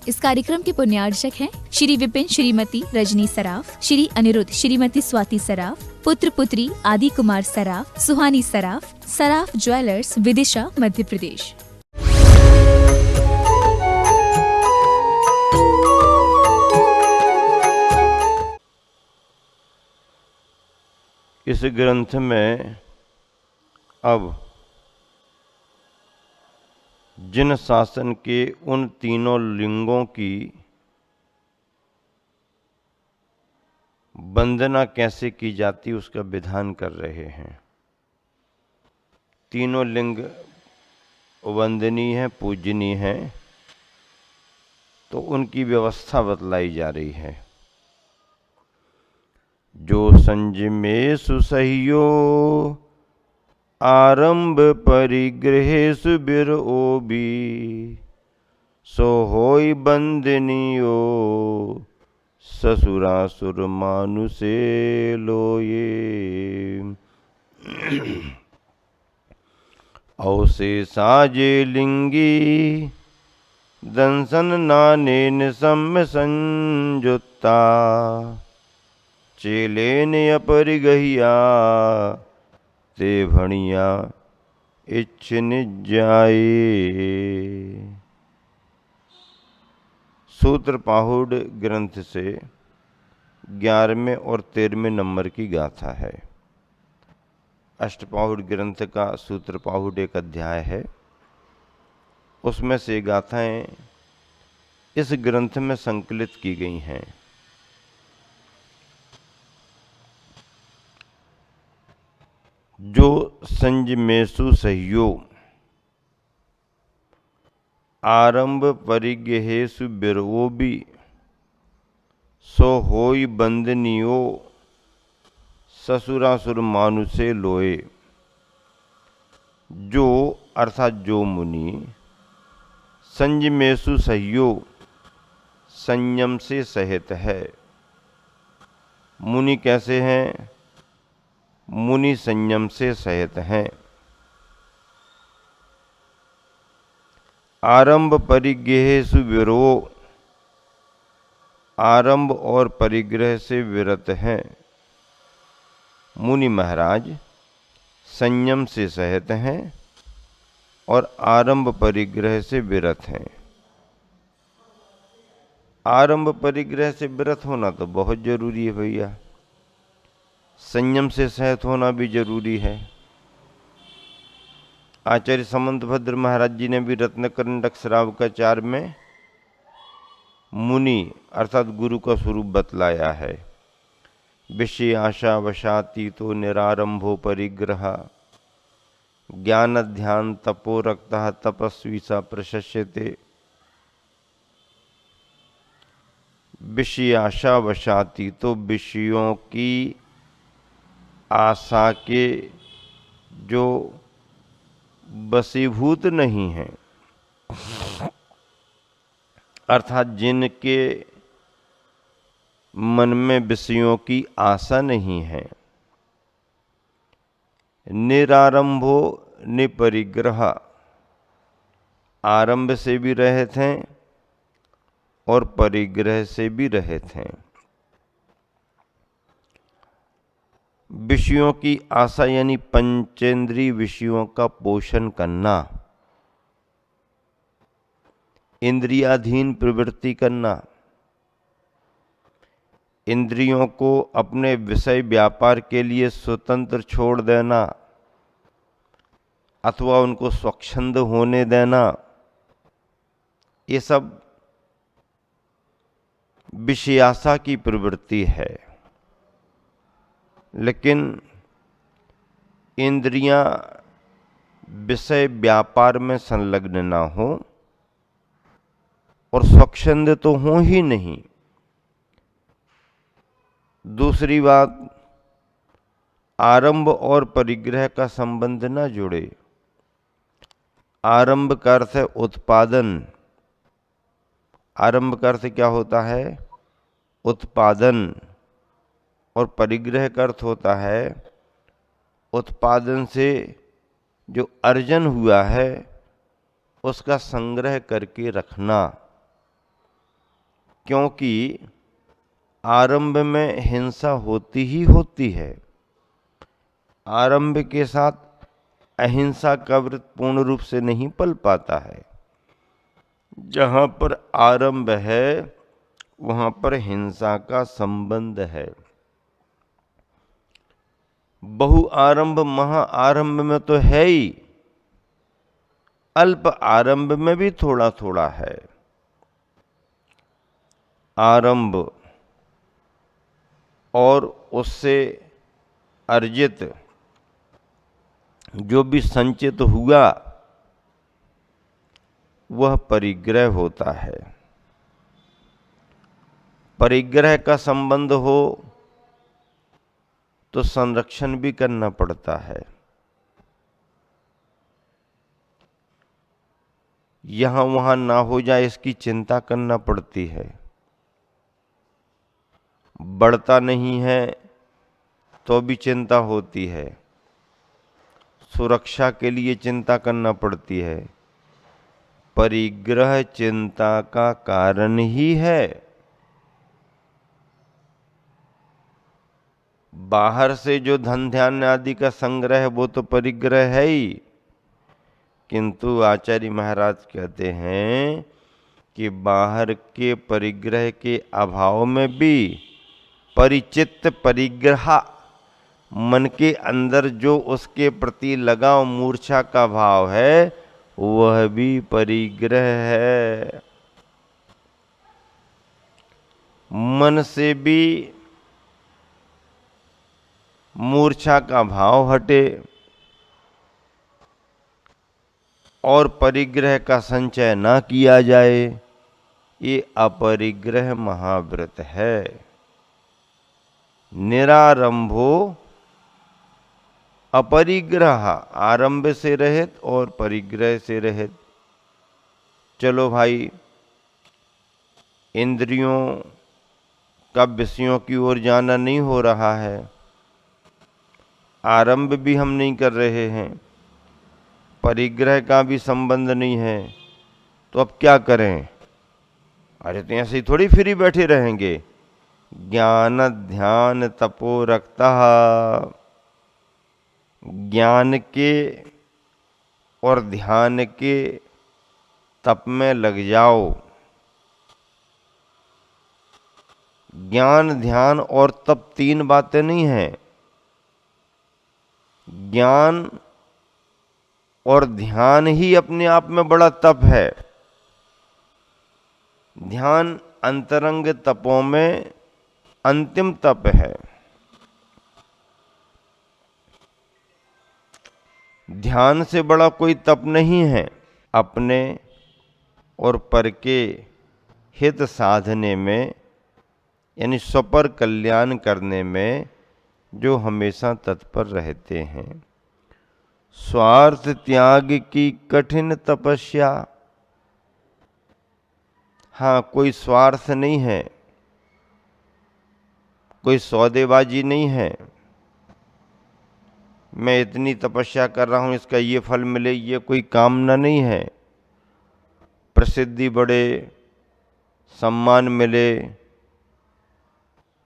इस कार्यक्रम के पुण्यार्चक हैं श्री विपिन श्रीमती रजनी सराफ, श्री अनिरुद्ध श्रीमती स्वाति सराफ, पुत्र पुत्री आदि कुमार सराफ, सुहानी सराफ, सराफ ज्वेलर्स, विदिशा, मध्य प्रदेश। इस ग्रंथ में अब जिन शासन के उन तीनों लिंगों की वंदना कैसे की जाती उसका विधान कर रहे हैं। तीनों लिंग वंदनीय हैं, पूजनीय हैं, तो उनकी व्यवस्था बतलाई जा रही है। जो संजमेषु सह्यो आरंभ परिग्रहेषु विरओबि, सो होई बंदनीयो ससुरासुर मानुषे लोये। अवशेषाजे लिंगी दंसन नानेन सम्य संयुक्ता, चेलेन अपरिगह्या ते भणिया इच्छिन जाए। सूत्र पाहुड़ ग्रंथ से 11वें और 13वें नंबर की गाथा है। अष्टपाहुड़ ग्रंथ का सूत्र पाहुड़ एक अध्याय है, उसमें से गाथाएं इस ग्रंथ में संकलित की गई हैं। जो संजमेषु सह्यो आरंभ परिग्रहेषु विरओबि, सो होई बंदनीयो ससुरासुर मानुषे लोए। जो अर्थात जो मुनि संजमेषु सह्यो संयम से सहित है। मुनि कैसे हैं? मुनि संयम से सहित हैं। आरंभ परिग्रहेषु विरो, आरंभ और परिग्रह से विरत हैं। मुनि महाराज संयम से सहित हैं और आरंभ परिग्रह से विरत हैं। आरंभ परिग्रह से विरत होना तो बहुत जरूरी है भैया, संयम से सहित होना भी जरूरी है। आचार्य समंतभद्र महाराज जी ने भी रत्नकंडक श्रावकाचार में मुनि अर्थात गुरु का स्वरूप बतलाया है। विषय आशा वशातीतो निरारंभो परिग्रह, ज्ञान ध्यान तपो रक्तः तपस्वी सा प्रशस्यते। विषय आशा वशातीतो, विषयों की आशा के जो वशीभूत नहीं हैं, अर्थात जिनके मन में विषयों की आशा नहीं है। निरारंभो निपरिग्रह, आरंभ से भी रहित हैं और परिग्रह से भी रहित हैं। विषयों की आशा यानी पंचेंद्रीय विषयों का पोषण करना, इंद्रियाधीन प्रवृत्ति करना, इंद्रियों को अपने विषय व्यापार के लिए स्वतंत्र छोड़ देना अथवा उनको स्वच्छंद होने देना, ये सब विषयाशा की प्रवृत्ति है। लेकिन इंद्रियां विषय व्यापार में संलग्न ना हो और स्वच्छंद तो हो ही नहीं। दूसरी बात, आरंभ और परिग्रह का संबंध न जुड़े। आरंभ का अर्थ है उत्पादन। आरंभ का अर्थ क्या होता है? उत्पादन। और परिग्रह का अर्थ होता है उत्पादन से जो अर्जन हुआ है उसका संग्रह करके रखना। क्योंकि आरंभ में हिंसा होती ही होती है। आरंभ के साथ अहिंसा का व्रत पूर्ण रूप से नहीं पल पाता है। जहाँ पर आरंभ है वहाँ पर हिंसा का संबंध है। बहु आरंभ महा आरंभ में तो है ही, अल्प आरंभ में भी थोड़ा थोड़ा है। आरंभ और उससे अर्जित जो भी संचित हुआ वह परिग्रह होता है। परिग्रह का संबंध हो तो संरक्षण भी करना पड़ता है। यहां वहां ना हो जाए इसकी चिंता करना पड़ती है। बढ़ता नहीं है तो भी चिंता होती है। सुरक्षा के लिए चिंता करना पड़ती है। परिग्रह चिंता का कारण ही है। बाहर से जो धन ध्यान आदि का संग्रह है वो तो परिग्रह है ही, किंतु आचार्य महाराज कहते हैं कि बाहर के परिग्रह के अभाव में भी परिचित्त परिग्रह, मन के अंदर जो उसके प्रति लगाव मूर्छा का भाव है वह भी परिग्रह है। मन से भी मूर्छा का भाव हटे और परिग्रह का संचय ना किया जाए, ये अपरिग्रह महाव्रत है। निरारंभो अपरिग्रह, आरंभ से रहित और परिग्रह से रहित। चलो भाई, इंद्रियों का विषयों की ओर जाना नहीं हो रहा है, आरंभ भी हम नहीं कर रहे हैं, परिग्रह का भी संबंध नहीं है, तो अब क्या करें? अरे तो ऐसे ही थोड़ी फ्री बैठे रहेंगे। ज्ञान ध्यान तपो रखता, ज्ञान के और ध्यान के तप में लग जाओ। ज्ञान ध्यान और तप तीन बातें नहीं हैं। ज्ञान और ध्यान ही अपने आप में बड़ा तप है। ध्यान अंतरंग तपों में अंतिम तप है। ध्यान से बड़ा कोई तप नहीं है। अपने और पर के हित साधने में, यानी स्वपर कल्याण करने में जो हमेशा तत्पर रहते हैं। स्वार्थ त्याग की कठिन तपस्या। हाँ, कोई स्वार्थ नहीं है, कोई सौदेबाजी नहीं है। मैं इतनी तपस्या कर रहा हूं, इसका ये फल मिले, ये कोई कामना नहीं है। प्रसिद्धि बढ़े, सम्मान मिले,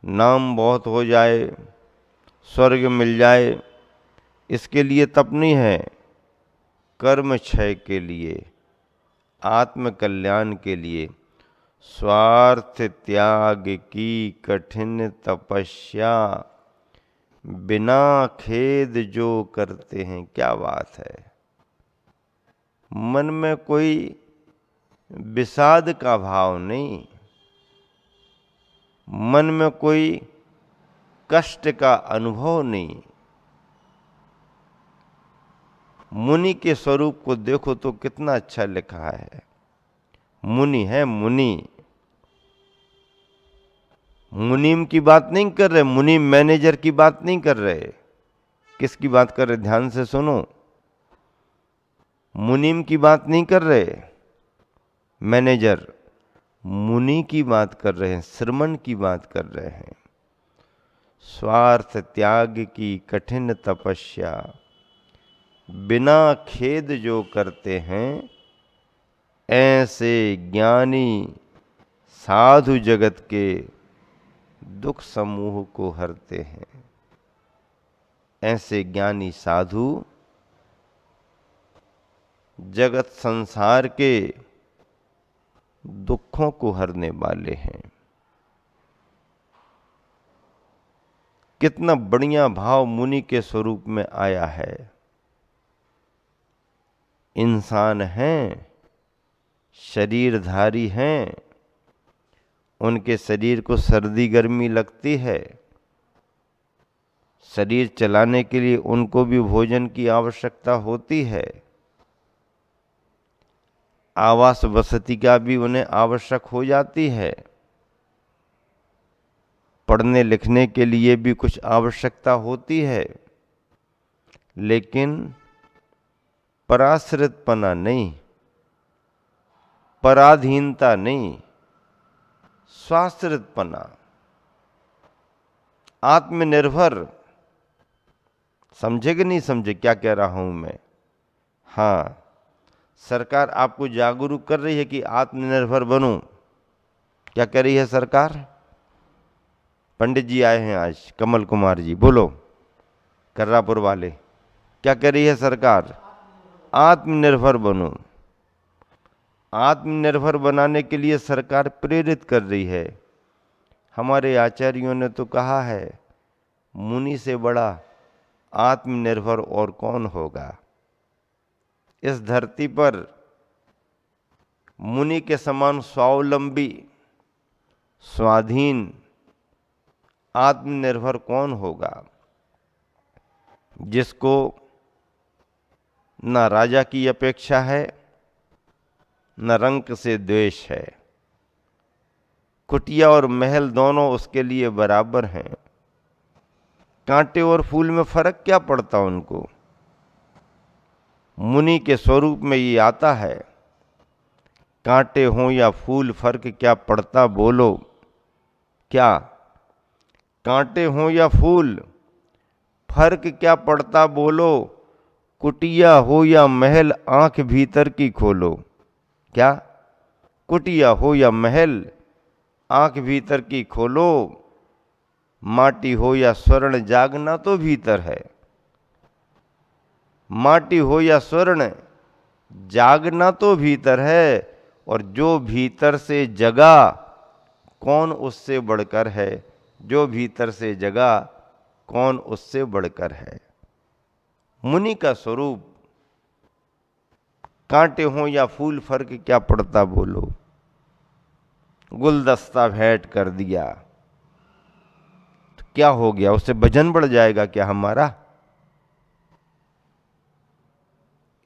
नाम बहुत हो जाए, स्वर्ग मिल जाए, इसके लिए तप नहीं है। कर्म क्षय के लिए, आत्म कल्याण के लिए स्वार्थ त्याग की कठिन तपस्या बिना खेद जो करते हैं। क्या बात है! मन में कोई विषाद का भाव नहीं, मन में कोई कष्ट का अनुभव नहीं। मुनि के स्वरूप को देखो तो कितना अच्छा लिखा है। मुनि है, मुनि। मुनीम की बात नहीं कर रहे, मुनीम मैनेजर की बात नहीं कर रहे। किसकी बात कर रहे? ध्यान से सुनो। मुनीम की बात नहीं कर रहे, मैनेजर। मुनि की बात कर रहे हैं, श्रमण की बात कर रहे हैं। स्वार्थ त्याग की कठिन तपस्या बिना खेद जो करते हैं, ऐसे ज्ञानी साधु जगत के दुख समूह को हरते हैं। ऐसे ज्ञानी साधु जगत संसार के दुखों को हरने वाले हैं। कितना बढ़िया भाव मुनि के स्वरूप में आया है। इंसान हैं, शरीरधारी हैं, उनके शरीर को सर्दी गर्मी लगती है, शरीर चलाने के लिए उनको भी भोजन की आवश्यकता होती है, आवास वसति का भी उन्हें आवश्यक हो जाती है, पढ़ने लिखने के लिए भी कुछ आवश्यकता होती है, लेकिन पराश्रितपना नहीं, पराधीनता नहीं, स्वाश्रितपना, आत्मनिर्भर। समझे कि नहीं समझे क्या कह रहा हूं मैं? हाँ, सरकार आपको जागरूक कर रही है कि आत्मनिर्भर बनो। क्या कह रही है सरकार? पंडित जी आए हैं आज, कमल कुमार जी, बोलो, कर्रापुर वाले। क्या कह रही है सरकार? आत्मनिर्भर बनो। आत्मनिर्भर बनाने के लिए सरकार प्रेरित कर रही है। हमारे आचार्यों ने तो कहा है, मुनि से बड़ा आत्मनिर्भर और कौन होगा। इस धरती पर मुनि के समान स्वावलंबी, स्वाधीन, आत्मनिर्भर कौन होगा, जिसको न राजा की अपेक्षा है, न रंक से द्वेष है। कुटिया और महल दोनों उसके लिए बराबर हैं। कांटे और फूल में फर्क क्या पड़ता उनको? मुनि के स्वरूप में ये आता है। कांटे हों या फूल, फर्क क्या पड़ता बोलो? क्या कांटे हों या फूल, फर्क क्या पड़ता बोलो? कुटिया हो या महल, आंख भीतर की खोलो। क्या कुटिया हो या महल, आंख भीतर की खोलो। माटी हो या स्वर्ण, जागना तो भीतर है। माटी हो या स्वर्ण, जागना तो भीतर है। और जो भीतर से जगा, कौन उससे बढ़कर है? जो भीतर से जगा, कौन उससे बढ़कर है? मुनि का स्वरूप, कांटे हों या फूल, फर्क क्या पड़ता बोलो? गुलदस्ता भेंट कर दिया तो क्या हो गया? उससे वजन बढ़ जाएगा क्या हमारा?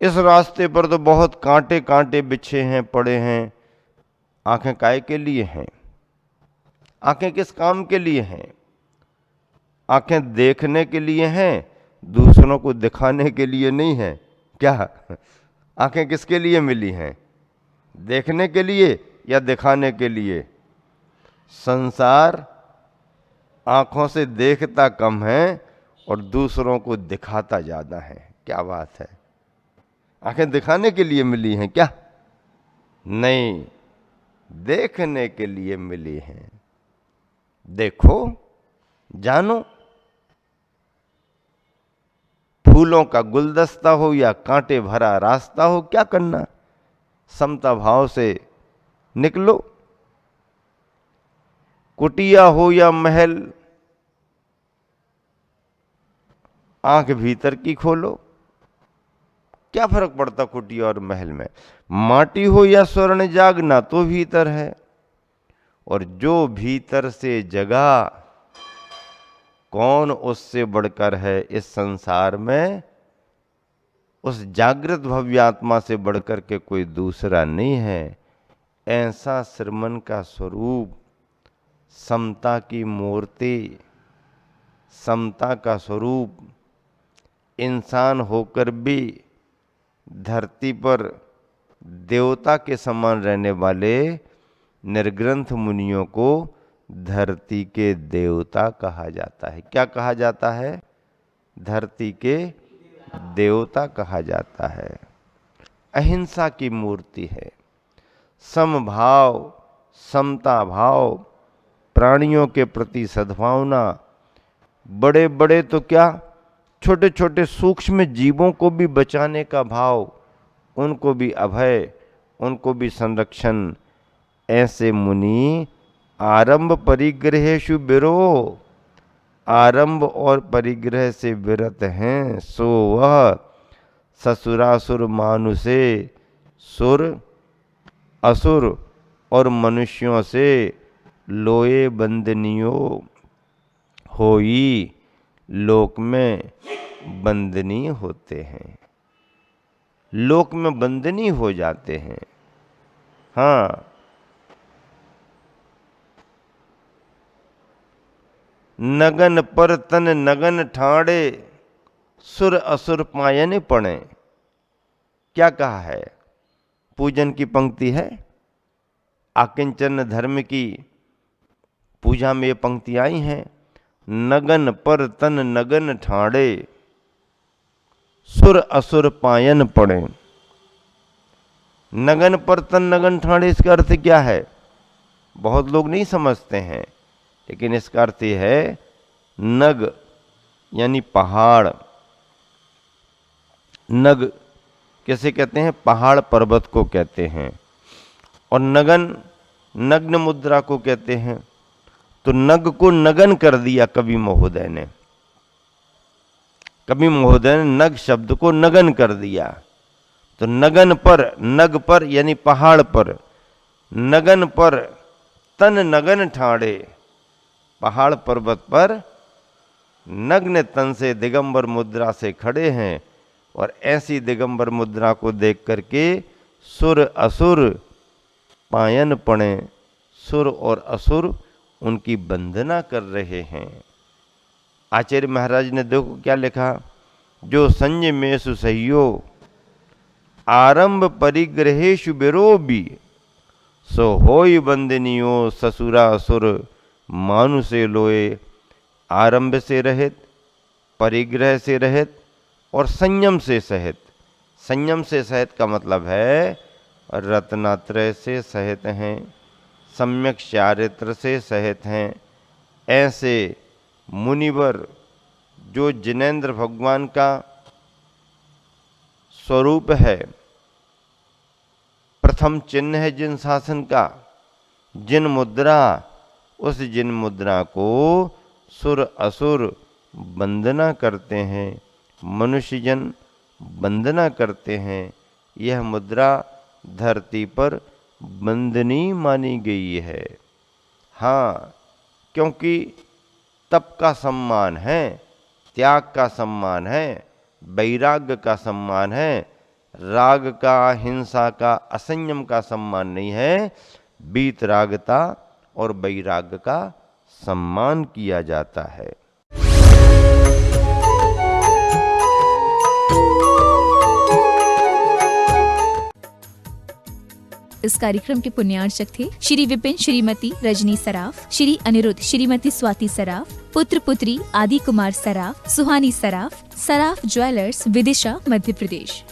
इस रास्ते पर तो बहुत कांटे कांटे बिछे हैं, पड़े हैं। आंखें काहे के लिए हैं? आंखें किस काम के लिए हैं? आंखें देखने के लिए हैं, दूसरों को दिखाने के लिए नहीं है। क्या आंखें किसके लिए मिली हैं? देखने के लिए या दिखाने के लिए? संसार आंखों से देखता कम है और दूसरों को दिखाता ज्यादा है। क्या बात है? आंखें दिखाने के लिए मिली हैं क्या? नहीं, देखने के लिए मिली हैं। देखो, जानो। फूलों का गुलदस्ता हो या कांटे भरा रास्ता हो, क्या करना? समता भाव से निकलो। कुटिया हो या महल, आंख भीतर की खोलो। क्या फर्क पड़ता कुटिया और महल में? माटी हो या स्वर्ण, जागना तो भीतर है। और जो भीतर से जगा, कौन उससे बढ़कर है इस संसार में? उस जागृत भव्यात्मा से बढ़कर के कोई दूसरा नहीं है। ऐसा श्रीमन का स्वरूप, समता की मूर्ति, समता का स्वरूप, इंसान होकर भी धरती पर देवता के समान रहने वाले निर्ग्रंथ मुनियों को धरती के देवता कहा जाता है। क्या कहा जाता है? धरती के देवता कहा जाता है। अहिंसा की मूर्ति है, समभाव, समता भाव, प्राणियों के प्रति सद्भावना, बड़े बड़े तो क्या, छोटे छोटे सूक्ष्म जीवों को भी बचाने का भाव, उनको भी अभय, उनको भी संरक्षण। ऐसे मुनि आरंभ परिग्रहेषु विरो, आरंभ और परिग्रह से विरत हैं, सो वह ससुरासुर मानुषे, सुर असुर और मनुष्यों से लोए बंदनियो होई, लोक में बंदनी होते हैं, लोक में बंदनी हो जाते हैं। हाँ, नगन पर तन नगन ठाड़े, सुर असुर पायन पड़े। क्या कहा है? पूजन की पंक्ति है, आकिंचन धर्म की पूजा में ये पंक्ति आई हैं। नगन पर तन नगन ठाड़े, सुर असुर पायन पड़े। नगन पर तन नगन ठाड़े, इसका अर्थ क्या है? बहुत लोग नहीं समझते हैं, लेकिन इसका अर्थ यह है, नग यानी पहाड़। नग कैसे कहते हैं? पहाड़ पर्वत को कहते हैं। और नगन नग्न मुद्रा को कहते हैं। तो नग को नगन कर दिया कवि महोदय ने। कवि महोदय ने नग शब्द को नगन कर दिया। तो नगन पर, नग पर यानी पहाड़ पर, नगन पर तन नगन ठाड़े, पहाड़ पर्वत पर नग्न तन से दिगंबर मुद्रा से खड़े हैं। और ऐसी दिगंबर मुद्रा को देख करके सुर असुर पायन पड़े, सुर और असुर उनकी वंदना कर रहे हैं। आचार्य महाराज ने देखो क्या लिखा, जो संयमेषु सह्यो आरंभ परिग्रहेषु विरोबी, सो होई वंदनियो ससुरा असुर मानुषे लोए। आरंभ से रहित, परिग्रह से रहित और संयम से सहित। संयम से सहित का मतलब है रत्नात्रय से सहित हैं, सम्यक चारित्र से सहित हैं। ऐसे मुनिवर जो जिनेंद्र भगवान का स्वरूप है, प्रथम चिन्ह है जिन शासन का, जिन मुद्रा, उस जिन मुद्रा को सुर असुर वंदना करते हैं, मनुष्य जन वंदना करते हैं। यह मुद्रा धरती पर वंदनीय मानी गई है। हाँ, क्योंकि तप का सम्मान है, त्याग का सम्मान है, वैराग्य का सम्मान है, राग का, हिंसा का, असंयम का सम्मान नहीं है। वीतरागता और वैराग्य का सम्मान किया जाता है। इस कार्यक्रम के पुण्यार्चक थे श्री विपिन श्रीमती रजनी सराफ, श्री अनिरुद्ध श्रीमती स्वाति सराफ, पुत्र पुत्री आदि कुमार सराफ, सुहानी सराफ, सराफ ज्वेलर्स, विदिशा, मध्य प्रदेश।